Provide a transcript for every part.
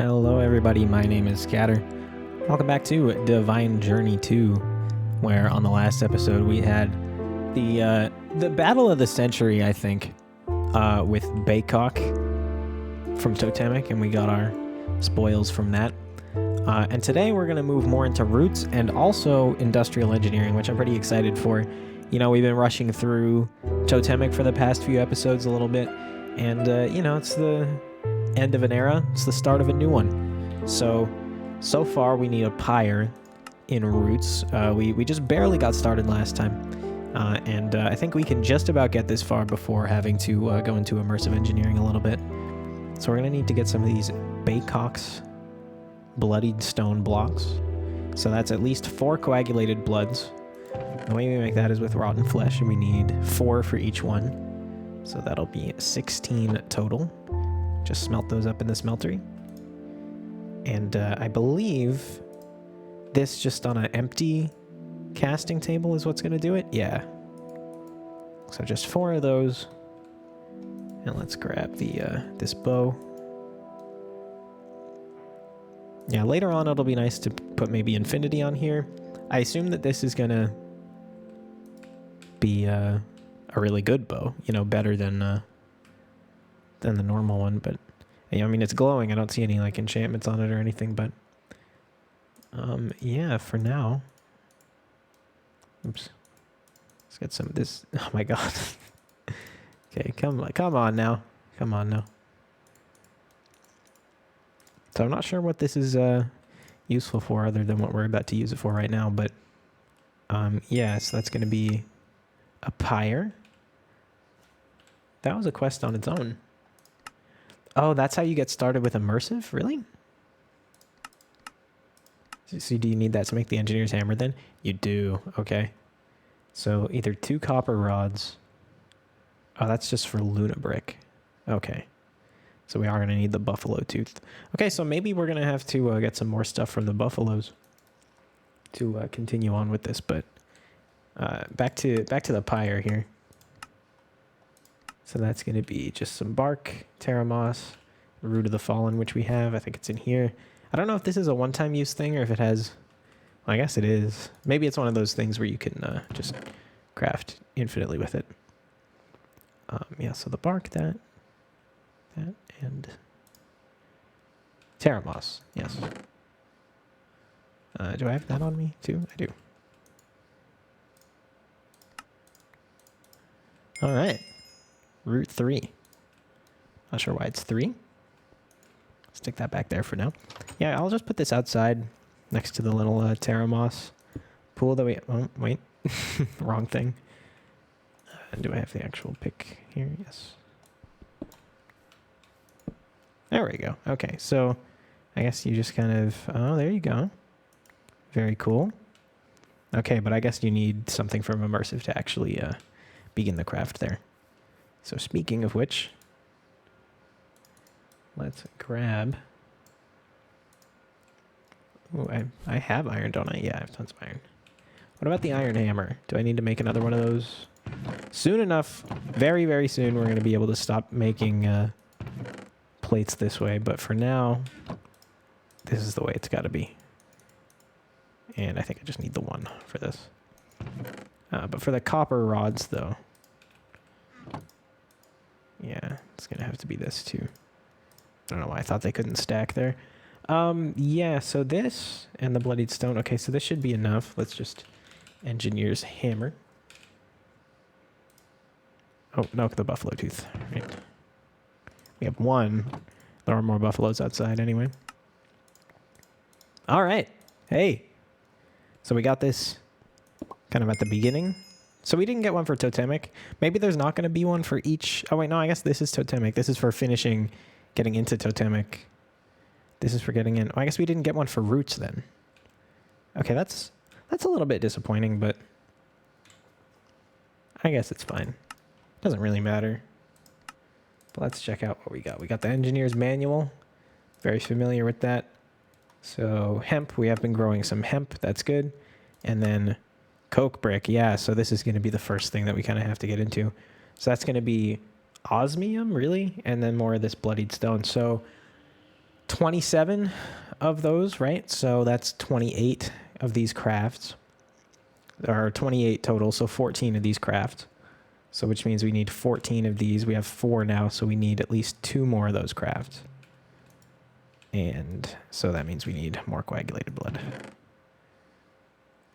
Hello everybody, my name is Scatter. Welcome back to Divine Journey 2, where on the last episode we had the battle of the century, I think, with Baycock from Totemic, and we got our spoils from that. And today we're going to move more into roots and also industrial engineering, which I'm pretty excited for. You know, we've been rushing through Totemic for the past few episodes a little bit, and, it's the end of an era. It's the start of a new one. So far we need a pyre in roots. We just barely got started last time. And I think we can just about get this far before having to go into immersive engineering a little bit. So we're going to need to get some of these Baycock's bloodied stone blocks. So that's at least 4 coagulated bloods. The way we make that is with rotten flesh, and we need 4 for each one. So that'll be 16 total. Just smelt those up in the smeltery. And I believe this just on an empty casting table is what's going to do it. Yeah. So just 4 of those. And let's grab the this bow. Yeah, later on it'll be nice to put maybe infinity on here. I assume that this is going to be a really good bow. You know, better than the normal one, but I mean, it's glowing. I don't see any like enchantments on it or anything, but yeah, for now. Oops. Let's get some of this. Oh my god. Okay, come on now. Come on now. So I'm not sure what this is useful for other than what we're about to use it for right now, but yeah, so that's going to be a pyre. That was a quest on its own. Oh, that's how you get started with immersive? Really? So do you need that to make the engineer's hammer then? You do. Okay. So either 2 copper rods. Oh, that's just for Luna brick. Okay. So we are going to need the buffalo tooth. Okay, so maybe we're going to have to get some more stuff from the buffaloes to continue on with this, but back to the pyre here. So that's going to be just some bark, terra moss, root of the fallen, which we have. I think it's in here. I don't know if this is a one-time use thing or if it has... Well, I guess it is. Maybe it's one of those things where you can just craft infinitely with it. Yeah, so the bark, that, and terra moss. Yes. Do I have that on me too? I do. All right. Route 3. Not sure why it's 3. Stick that back there for now. Yeah, I'll just put this outside next to the little terra moss pool that we... Oh, wait. Wrong thing. Do I have the actual pick here? Yes. There we go. Okay, so I guess you just kind of... Oh, there you go. Very cool. Okay, but I guess you need something from immersive to actually begin the craft there. So speaking of which, let's grab... Oh, I have iron, don't I? Yeah, I have tons of iron. What about the iron hammer? Do I need to make another one of those? Soon enough, very, very soon, we're going to be able to stop making plates this way. But for now, this is the way it's got to be. And I think I just need the one for this. But for the copper rods, though... Yeah, it's going to have to be this too. I don't know why I thought they couldn't stack there. Yeah, so this and the bloodied stone. Okay, so this should be enough. Let's just engineer's hammer. Oh, no, the buffalo tooth. Right. We have 1. There are more buffaloes outside anyway. All right. Hey. So we got this kind of at the beginning. So we didn't get one for Totemic. Maybe there's not going to be one for each... Oh, wait, no, I guess this is Totemic. This is for finishing, getting into Totemic. This is for getting in... Oh, I guess we didn't get one for roots then. Okay, that's a little bit disappointing, but... I guess it's fine. Doesn't really matter. But let's check out what we got. We got the engineer's manual. Very familiar with that. So hemp, we have been growing some hemp. That's good. And then... Coke brick, yeah, so this is going to be the first thing that we kind of have to get into. So that's going to be osmium, really? And then more of this bloodied stone. So 27 of those, right? So that's 28 of these crafts. There are 28 total, so 14 of these crafts. So which means we need 14 of these. We have 4 now, so we need at least 2 more of those crafts. And so that means we need more coagulated blood.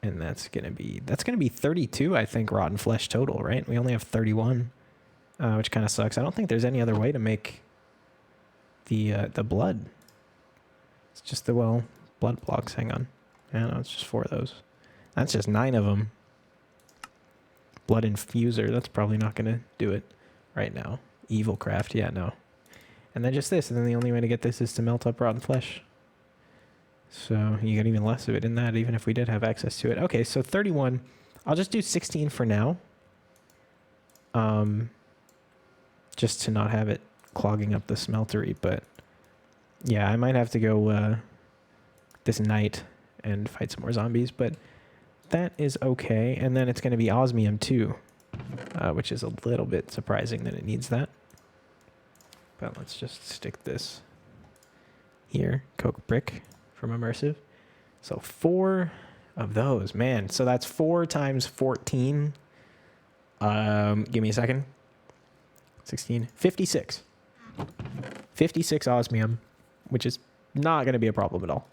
And that's gonna be 32, I think, rotten flesh total, right? We only have 31, which kind of sucks. I don't think there's any other way to make the blood. It's just the blood blocks. Hang on. I don't know, it's just 4 of those. That's just 9 of them. Blood infuser, that's probably not gonna do it right now. Evil craft, yeah, no. And then just this, and then the only way to get this is to melt up rotten flesh. So you get even less of it in that, even if we did have access to it. Okay, so 31. I'll just do 16 for now. Just to not have it clogging up the smeltery, but yeah, I might have to go this night and fight some more zombies, but that is okay. And then it's going to be osmium too, which is a little bit surprising that it needs that. But let's just stick this here. Coke brick from Immersive. So 4 of those, man. So that's 4 times 14. Give me a second. 16, 56. 56 osmium, which is not going to be a problem at all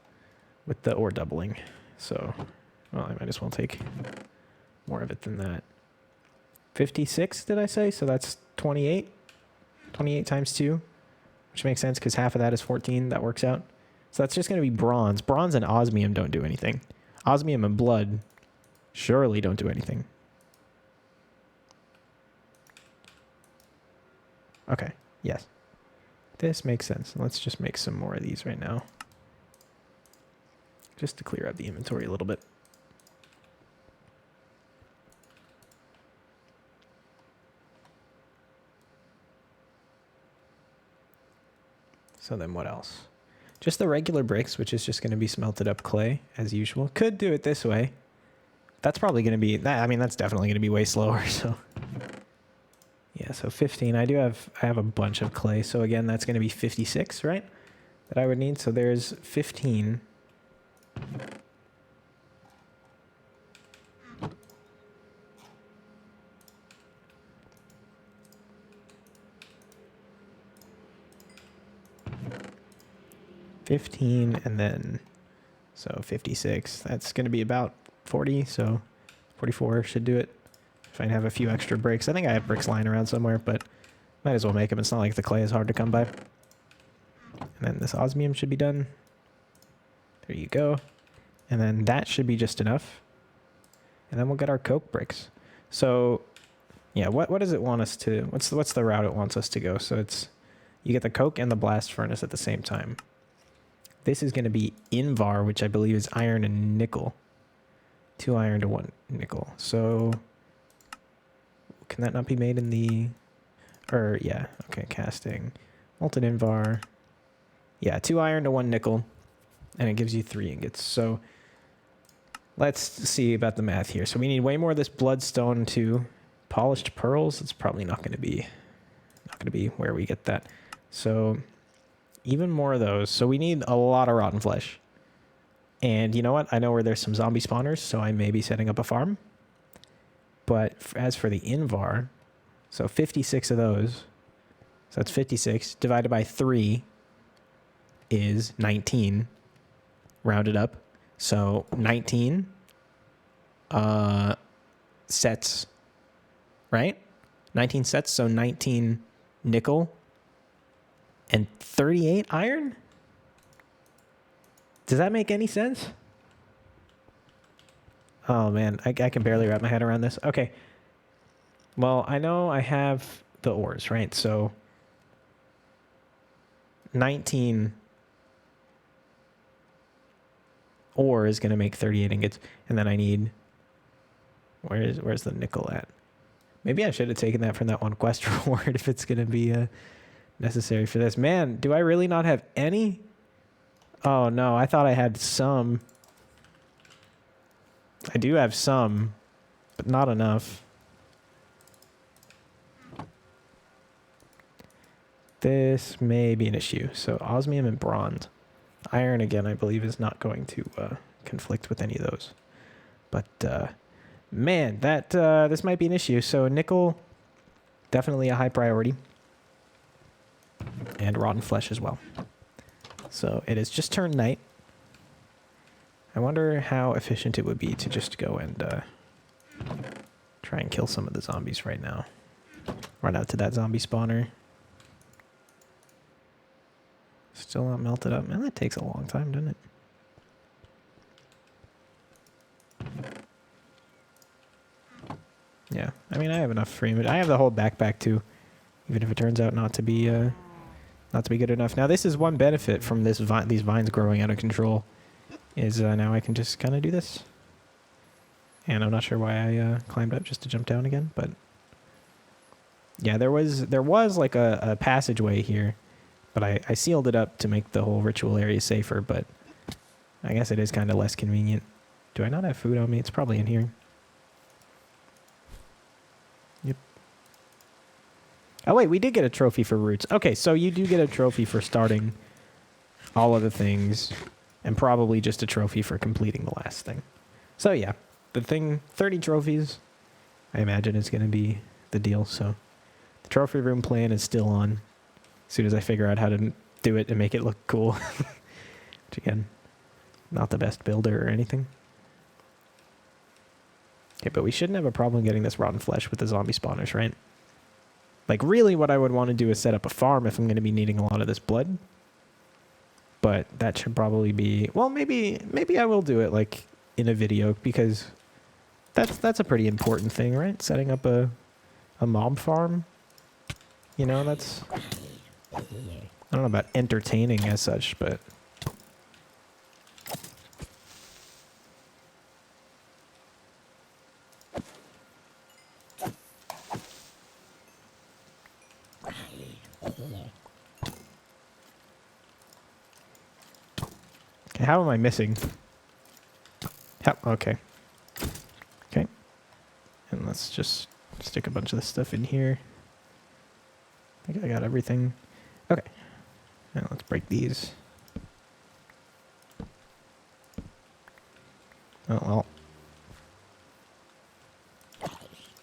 with the ore doubling. So, well, I might as well take more of it than that. 56, did I say? So that's 28. 28 times 2, which makes sense because half of that is 14. That works out. So that's just going to be bronze. Bronze and osmium don't do anything. Osmium and blood surely don't do anything. Okay, yes. This makes sense. Let's just make some more of these right now. Just to clear out the inventory a little bit. So then what else? Just the regular bricks, which is just going to be smelted up clay as usual. Could do it this way. That's probably going to be, I mean, that's definitely going to be way slower, so. Yeah, so 15. I have a bunch of clay. So again, that's going to be 56, right? That I would need. So there's 15. And then, so 56. That's going to be about 40, so 44 should do it. If I have a few extra bricks. I think I have bricks lying around somewhere, but might as well make them. It's not like the clay is hard to come by. And then this osmium should be done. There you go. And then that should be just enough. And then we'll get our coke bricks. So, yeah, what does it want us to... What's the route it wants us to go? So it's... You get the coke and the blast furnace at the same time. This is going to be Invar, which I believe is iron and nickel. 2 iron to 1 nickel. So... Can that not be made in the... Or, yeah. Okay, casting. Molten Invar. Yeah, 2 iron to 1 nickel. And it gives you 3 ingots. So, let's see about the math here. So we need way more of this bloodstone to polished pearls. It's probably not going to be where we get that. So, even more of those. So we need a lot of rotten flesh. And you know what? I know where there's some zombie spawners, so I may be setting up a farm. But as for the Invar, so 56 of those, so that's 56, divided by 3 is 19, rounded up. So 19 sets, right? 19 sets, so 19 nickel and 38 iron? Does that make any sense? Oh, man, I can barely wrap my head around this. Okay. Well, I know I have the ores, right? So 19 ore is going to make 38 ingots. And then I need... Where's the nickel at? Maybe I should have taken that from that one quest reward if it's going to be necessary for this. Man, do I really not have any? Oh, no, I thought I had some... I do have some, but not enough. This may be an issue. So osmium and bronze. Iron, again, I believe is not going to conflict with any of those. But, man, that this might be an issue. So nickel, definitely a high priority. And rotten flesh as well. So it has just turned night. I wonder how efficient it would be to just go and try and kill some of the zombies right now. Run out to that zombie spawner. Still not melted up. Man, that takes a long time, doesn't it? Yeah, I mean, I have enough frame. I have the whole backpack too, even if it turns out not to be good enough. Now, this is one benefit from these vines growing out of control, is now I can just kind of do this. And I'm not sure why I climbed up just to jump down again, but yeah, there was like a passageway here, but I sealed it up to make the whole ritual area safer. But I guess it is kind of less convenient. Do I not have food on me? It's probably in here. Yep. Oh wait, we did get a trophy for roots. Okay, so you do get a trophy for starting all of the things, and probably just a trophy for completing the last thing. So yeah, the thing, 30 trophies, I imagine is going to be the deal. So the trophy room plan is still on. As soon as I figure out how to do it and make it look cool. Which again, not the best builder or anything. Okay, but we shouldn't have a problem getting this rotten flesh with the zombie spawners, right? Like, really what I would want to do is set up a farm if I'm going to be needing a lot of this blood. But that should probably be... Well, maybe I will do it, like, in a video, because that's a pretty important thing, right? Setting up a mob farm. You know, that's... I don't know about entertaining as such, but... Okay, how am I missing? Okay. Okay. And let's just stick a bunch of this stuff in here. I think I got everything. Okay. Now let's break these. Oh, well.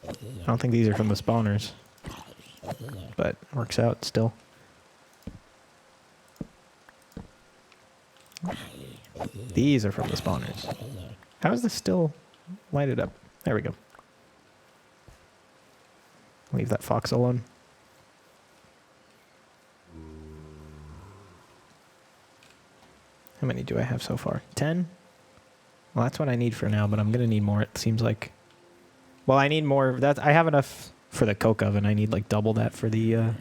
I don't think these are from the spawners. But it works out still. These are from the spawners. How is this still lighted up? There we go. Leave that fox alone. How many do I have so far? 10? Well, that's what I need for now, but I'm going to need more, it seems like. Well, I need more. I have enough for the coke oven. I need like double that for the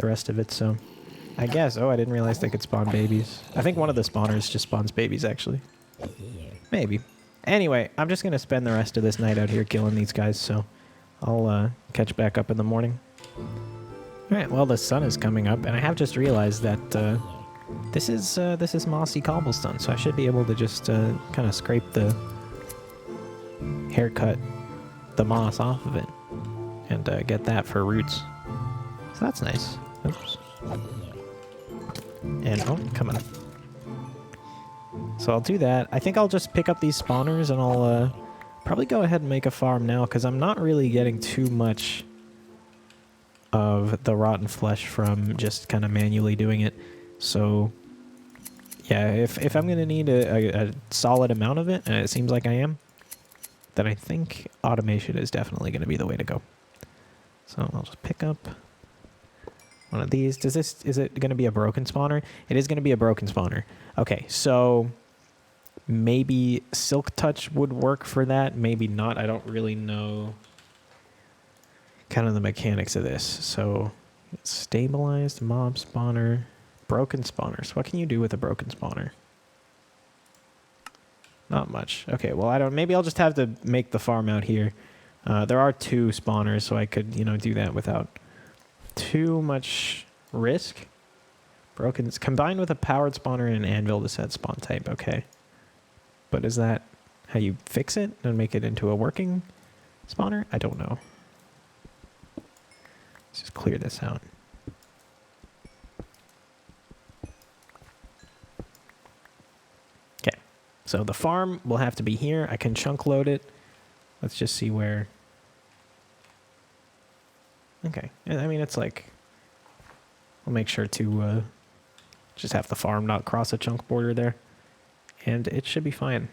rest of it, so... I guess. Oh, I didn't realize they could spawn babies. I think one of the spawners just spawns babies, actually. Maybe. Anyway, I'm just going to spend the rest of this night out here killing these guys, so I'll catch back up in the morning. Alright, well, the sun is coming up, and I have just realized that this is mossy cobblestone, so I should be able to just kind of scrape the haircut, the moss off of it, and get that for roots. So that's nice. Oops. And, oh, come on. So I'll do that. I think I'll just pick up these spawners and I'll probably go ahead and make a farm now, because I'm not really getting too much of the rotten flesh from just kind of manually doing it. So, yeah, if I'm going to need a solid amount of it, and it seems like I am, then I think automation is definitely going to be the way to go. So I'll just pick up... one of these. Is it going to be a broken spawner? It is going to be a broken spawner. Okay, so maybe Silk Touch would work for that. Maybe not. I don't really know kind of the mechanics of this. So it's stabilized, mob spawner, broken spawners. What can you do with a broken spawner? Not much. Okay, well, maybe I'll just have to make the farm out here. There are 2 spawners, so I could, do that without too much risk. Broken. It's combined with a powered spawner and an anvil to set spawn type. Okay. But is that how you fix it and make it into a working spawner? I don't know. Let's just clear this out. So the farm will have to be here. I can chunk load it. Let's just see where. Okay. I mean, it's like, I'll make sure to just have the farm not cross a chunk border there. And it should be fine.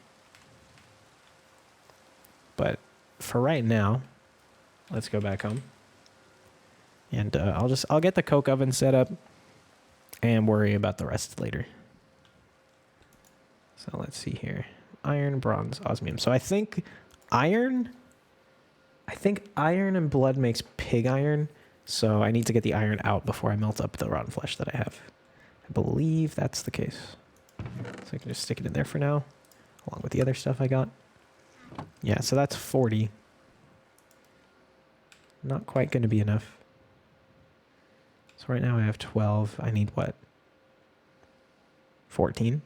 But for right now, let's go back home. And I'll get the coke oven set up and worry about the rest later. So let's see here. Iron, bronze, osmium. So I think iron and blood makes pig iron. So I need to get the iron out before I melt up the rotten flesh that I have. I believe that's the case. So I can just stick it in there for now, along with the other stuff I got. Yeah, so that's 40. Not quite going to be enough. So right now I have 12. I need what? 14.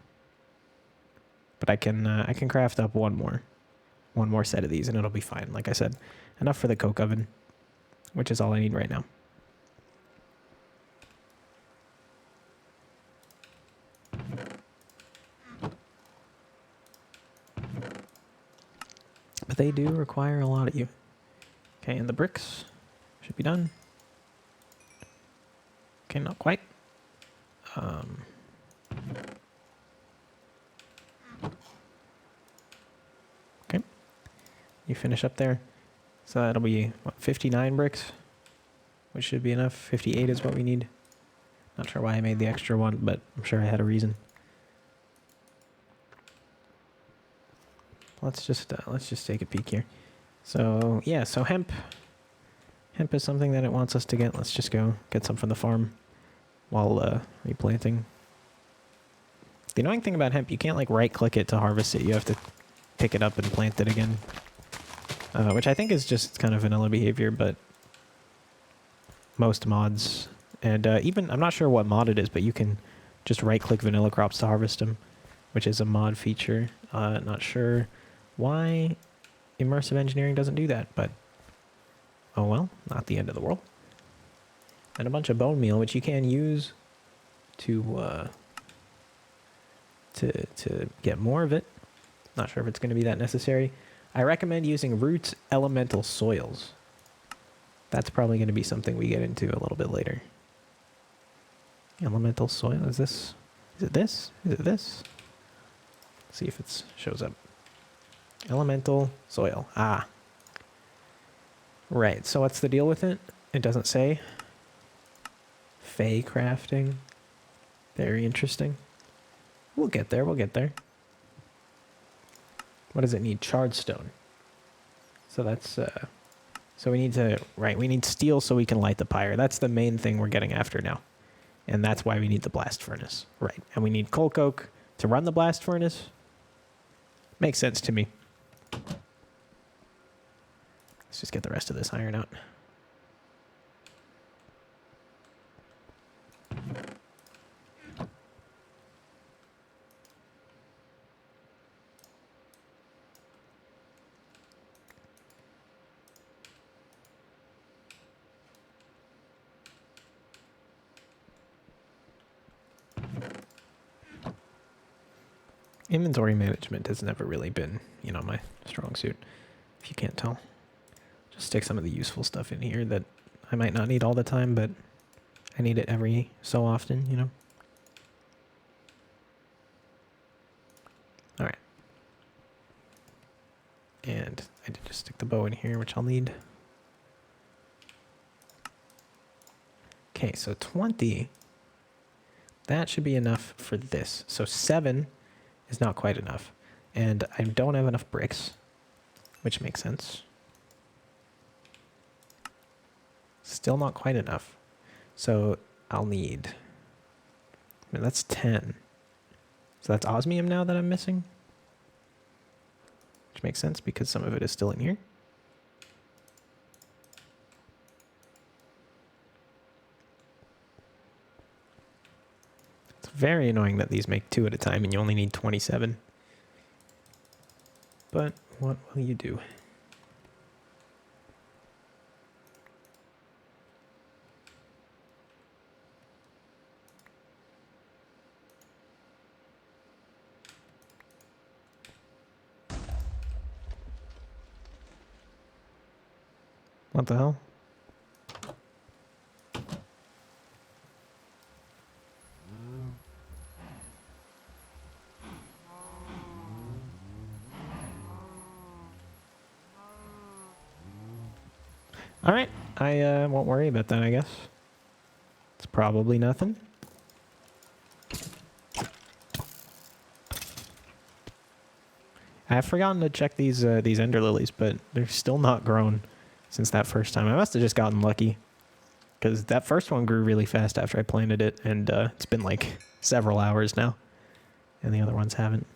But I can craft up one more set of these and it'll be fine. Like I said, enough for the coke oven, which is all I need right now. But they do require a lot of you. Okay, and the bricks should be done. Okay, not quite. Okay. You finish up there. So that'll be, what, 59 bricks? Which should be enough. 58 is what we need. Not sure why I made the extra one, but I'm sure I had a reason. Let's just take a peek here. So yeah, so hemp is something that it wants us to get. Let's just go get some from the farm while replanting. The annoying thing about hemp, you can't like right click it to harvest it. You have to pick it up and plant it again, which I think is just kind of vanilla behavior. But most mods, and even I'm not sure what mod it is, but you can just right click vanilla crops to harvest them, which is a mod feature. Not sure why immersive engineering doesn't do that, but oh well, not the end of the world. And a bunch of bone meal, which you can use to get more of it. Not sure if it's going to be that necessary. I recommend using roots elemental soils. That's probably going to be something we get into a little bit later. Elemental soil, is this? Is it this? Is it this? Let's see if it shows up. Elemental soil. Ah. Right, so what's the deal with it? It doesn't say. Fey crafting. Very interesting. We'll get there, we'll get there. What does it need? Charred stone. So that's, so we need to, right, we need steel so we can light the pyre. That's the main thing we're getting after now. And that's why we need the blast furnace. Right, and we need coal coke to run the blast furnace. Makes sense to me. Let's just get the rest of this iron out. Inventory management has never really been, you know, my strong suit, if you can't tell. Just stick some of the useful stuff in here that I might not need all the time, but I need it every so often, you know? Alright. And I did just stick the bow in here, which I'll need. Okay, so 20. That should be enough for this. So 7 is not quite enough. And I don't have enough bricks, which makes sense. Still not quite enough. So I'll need, I mean, that's 10. So that's osmium now that I'm missing. Which makes sense because some of it is still in here. It's very annoying that these make 2 at a time and you only need 27. But what will you do? What the hell? All right, I won't worry about that, I guess. It's probably nothing. I've forgotten to check these ender lilies, but they're still not grown since that first time. I must have just gotten lucky, because that first one grew really fast after I planted it, and it's been like several hours now, and the other ones haven't.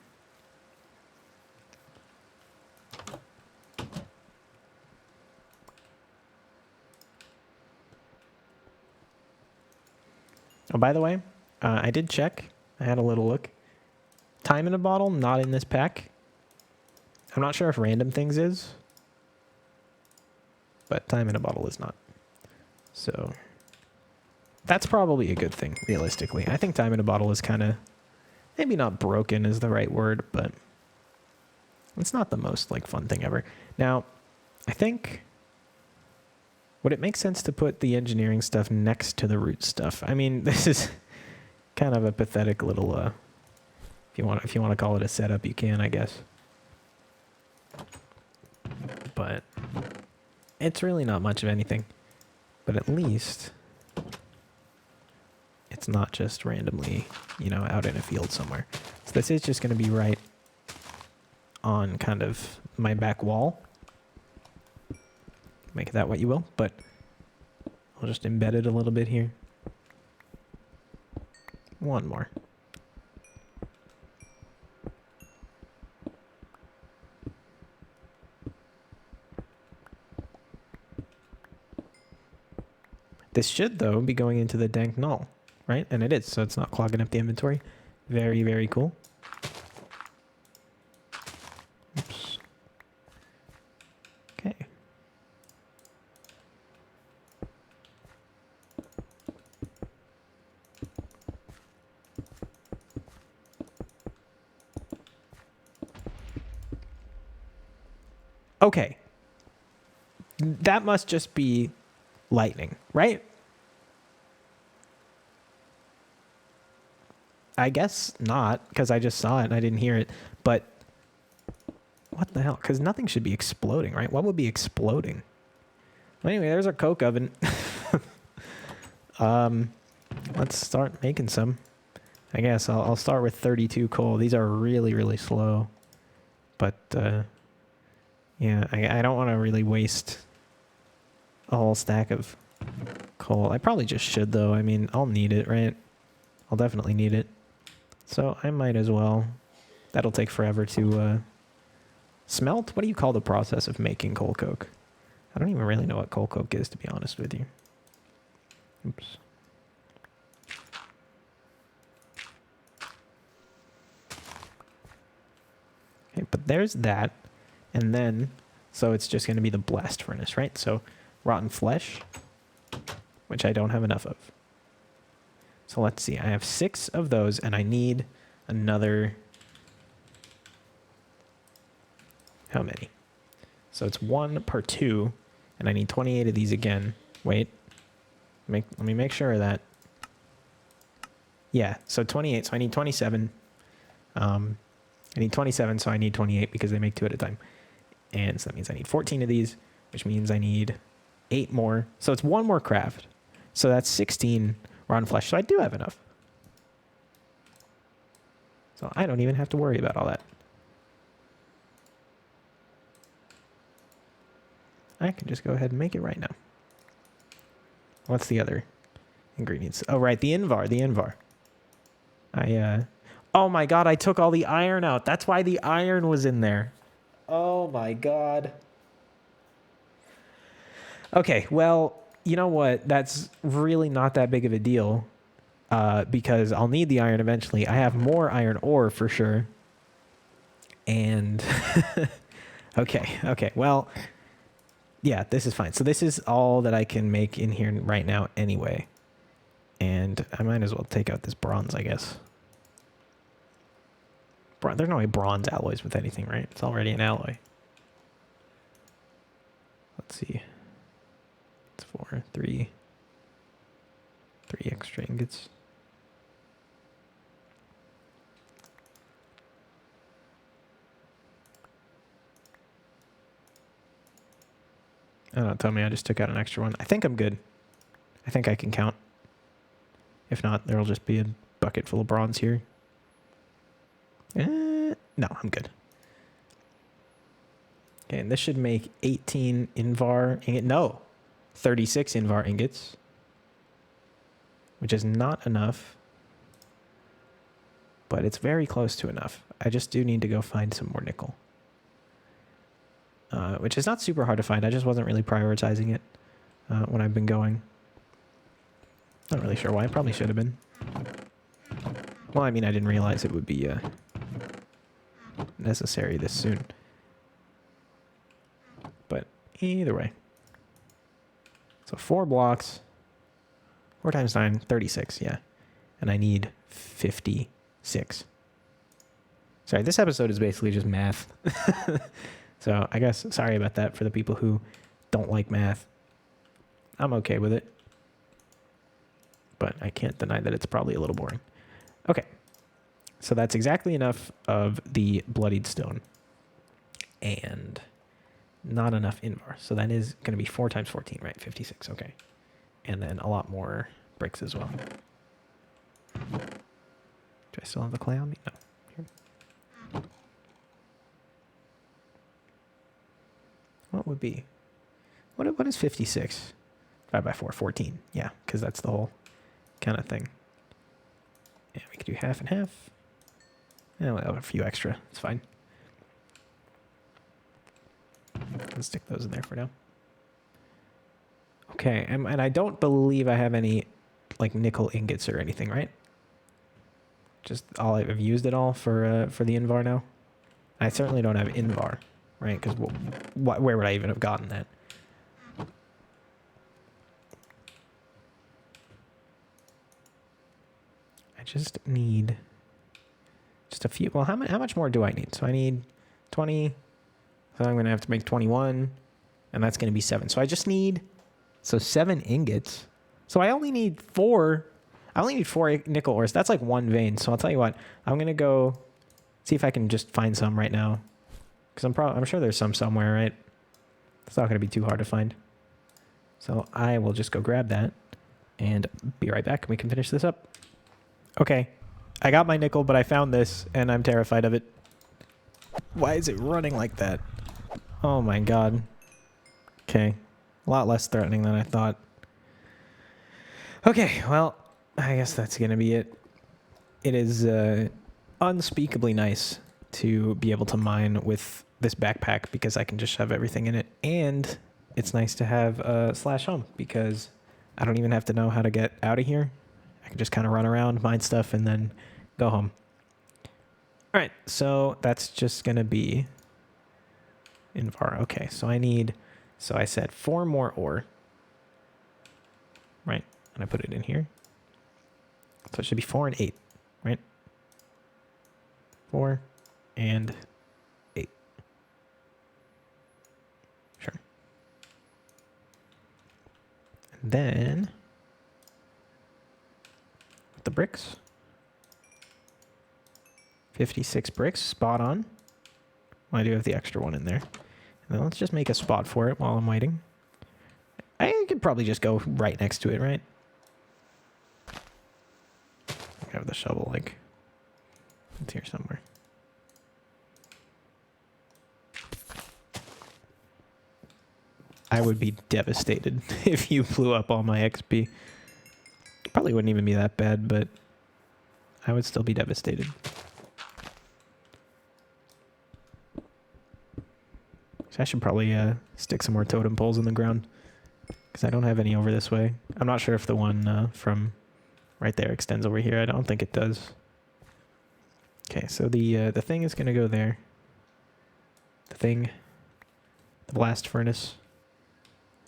Oh, by the way, I did check. I had a little look. Time in a bottle, not in this pack. I'm not sure if random things is, but time in a bottle is not. So that's probably a good thing, realistically. I think time in a bottle is kind of, maybe not broken is the right word, but it's not the most like fun thing ever. Now, I think, would it make sense to put the engineering stuff next to the root stuff? I mean, this is kind of a pathetic little, if you want to call it a setup, you can, I guess. But it's really not much of anything. But at least it's not just randomly, you know, out in a field somewhere. So this is just going to be right on kind of my back wall. Make that what you will, but I'll just embed it a little bit here. One more. This should, though, be going into the dank null, right? And it is, so it's not clogging up the inventory. Very, very cool. Oops. Okay. Okay. That must just be lightning, right? I guess not, because I just saw it and I didn't hear it. But what the hell? Because nothing should be exploding, right? What would be exploding? Well, anyway, there's our coke oven. Let's start making some. I guess I'll start with 32 coal. These are really, really slow. But, yeah, I don't want to really waste a whole stack of coal. I probably just should, though. I mean, I'll need it, right? I'll definitely need it. So I might as well. That'll take forever to smelt. What do you call the process of making coal coke? I don't even really know what coal coke is, to be honest with you. Oops. Okay, but there's that. And then, so it's just going to be the blast furnace, right? So rotten flesh, which I don't have enough of. So let's see. I have 6 of those, and I need another... How many? So it's 1 per 2, and I need 28 of these again. Wait. Let me make sure of that. Yeah, so 28, so I need 27. I need 27, so I need 28 because they make 2 at a time. And so that means I need 14 of these, which means I need 8 more. So it's 1 more craft. So that's 16 rotten flesh. So I do have enough. So I don't even have to worry about all that. I can just go ahead and make it right now. What's the other ingredients? Oh, right, the Invar, the Invar. Oh my god, I took all the iron out. That's why the iron was in there. Oh my god. Okay, well, you know what? That's really not that big of a deal because I'll need the iron eventually. I have more iron ore for sure. And okay, well, yeah, this is fine. So this is all that I can make in here right now anyway. And I might as well take out this bronze, I guess. There's no way bronze alloys with anything, right? It's already an alloy. Let's see. extra ingots. Oh, don't tell me I just took out an extra one. I think I'm good. I think I can count. If not, there'll just be a bucket full of bronze here. No, I'm good. Okay, and this should make 18 Invar ingot. No, 36 Invar ingots, which is not enough, but it's very close to enough. I just do need to go find some more nickel, which is not super hard to find. I just wasn't really prioritizing it when I've been going. Not really sure why. I probably should have been. Well, I mean, I didn't realize it would be necessary this soon. But either way. So 4 blocks. 4 times 9, 36, yeah. And I need 56. Sorry, this episode is basically just math. So I guess, sorry about that for the people who don't like math. I'm okay with it. But I can't deny that it's probably a little boring. Okay. So that's exactly enough of the bloodied stone. And not enough Invar. So that is going to be 4 times 14, right? 56, okay. And then a lot more bricks as well. Do I still have the clay on me? No. Here. What would be? What is 56? 5 by 4, 14. Yeah, because that's the whole kind of thing. Yeah, we could do half and half. Yeah, we'll have a few extra. It's fine. Let's stick those in there for now. Okay, and I don't believe I have any like nickel ingots or anything, right? Just all I've used it all for the Invar now. I certainly don't have Invar, right? Because where would I even have gotten that? I just need just a few. Well, how much more do I need? So I need 20. So I'm going to have to make 21. And that's going to be 7. So I just need... So 7 ingots. So I only need 4. I only need 4 nickel ores. That's like 1 vein. So I'll tell you what. I'm going to go see if I can just find some right now. Because I'm sure there's some somewhere, right? It's not going to be too hard to find. So I will just go grab that. And be right back. And we can finish this up. Okay. I got my nickel, but I found this. And I'm terrified of it. Why is it running like that? Oh my god. Okay. A lot less threatening than I thought. Okay, well, I guess that's going to be it. It is unspeakably nice to be able to mine with this backpack because I can just shove everything in it. And it's nice to have slash home because I don't even have to know how to get out of here. I can just kind of run around, mine stuff, and then go home. All right, so that's just going to be Invar. Okay, so I need... So I said 4 more ore, right? And I put it in here. So it should be 4 and 8, right? 4 and 8. Sure. And then with the bricks, 56 bricks, spot on. Well, I do have the extra one in there. And then let's just make a spot for it while I'm waiting. I could probably just go right next to it, right? I have the shovel, like, it's here somewhere. I would be devastated if you blew up all my XP. Probably wouldn't even be that bad, but I would still be devastated. I should probably stick some more totem poles in the ground because I don't have any over this way. I'm not sure if the one from right there extends over here. I don't think it does. Okay, so the thing is going to go there. The blast furnace.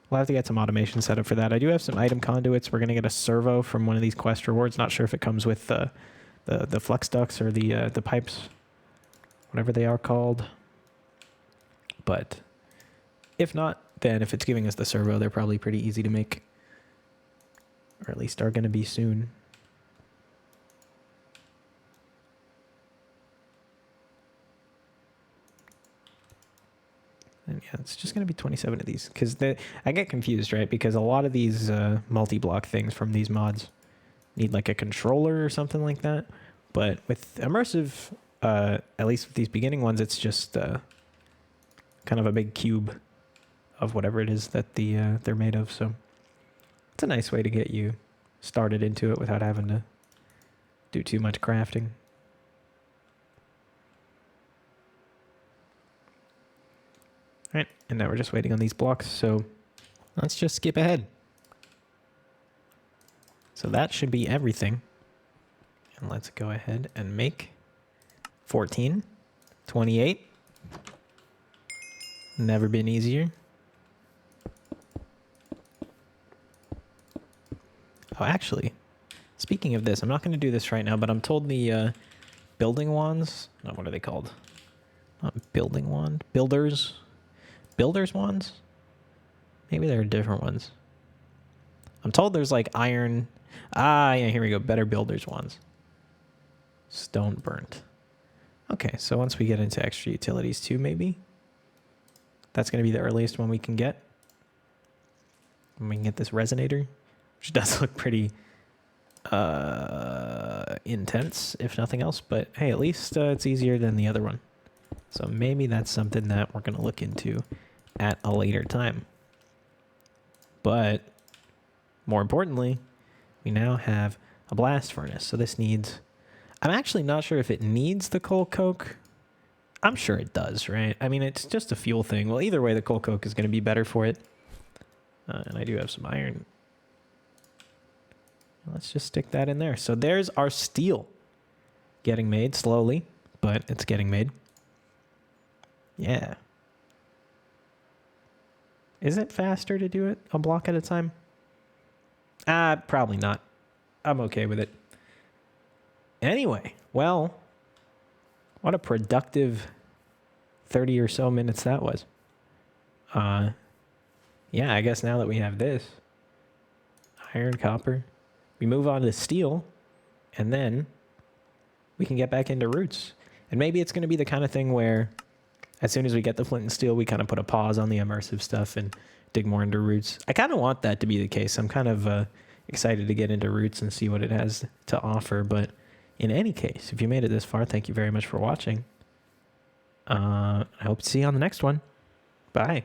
We'll have to get some automation set up for that. I do have some item conduits. We're going to get a servo from one of these quest rewards. Not sure if it comes with the flux ducts or the pipes, whatever they are called. But if not, then if it's giving us the servo, they're probably pretty easy to make. Or at least are going to be soon. Yeah, it's just going to be 27 of these because I get confused, right? Because a lot of these multi-block things from these mods need like a controller or something like that. But with immersive, at least with these beginning ones, it's just kind of a big cube of whatever it is that they're made of. So it's a nice way to get you started into it without having to do too much crafting. All right, and now we're just waiting on these blocks, so let's just skip ahead. So that should be everything. And let's go ahead and make 14, 28. Never been easier. Oh, actually, speaking of this, I'm not going to do this right now, but I'm told the building wands, no, what are they called? Not building wand? Builders wands? Maybe they're different ones. I'm told there's like iron. Ah, yeah, here we go. Better builders wands. Stone burnt. Okay, so once we get into extra utilities too, maybe. That's going to be the earliest one we can get. When we can get this resonator, which does look pretty intense, if nothing else. But hey, at least it's easier than the other one. So maybe that's something that we're going to look into at a later time. But more importantly, we now have a blast furnace. So this needs... I'm actually not sure if it needs the coal coke. I'm sure it does, right? I mean, it's just a fuel thing. Well, either way, the coal coke is going to be better for it. And I do have some iron. Let's just stick that in there. So there's our steel getting made slowly, but it's getting made. Yeah. Is it faster to do it a block at a time? Probably not. I'm okay with it. Anyway, well, what a productive 30 or so minutes that was. Yeah, I guess now that we have this, iron, copper, we move on to steel, and then we can get back into roots. And maybe it's going to be the kind of thing where as soon as we get the flint and steel, we kind of put a pause on the immersive stuff and dig more into roots. I kind of want that to be the case. I'm kind of excited to get into roots and see what it has to offer. But in any case, if you made it this far, thank you very much for watching. I hope to see you on the next one. Bye.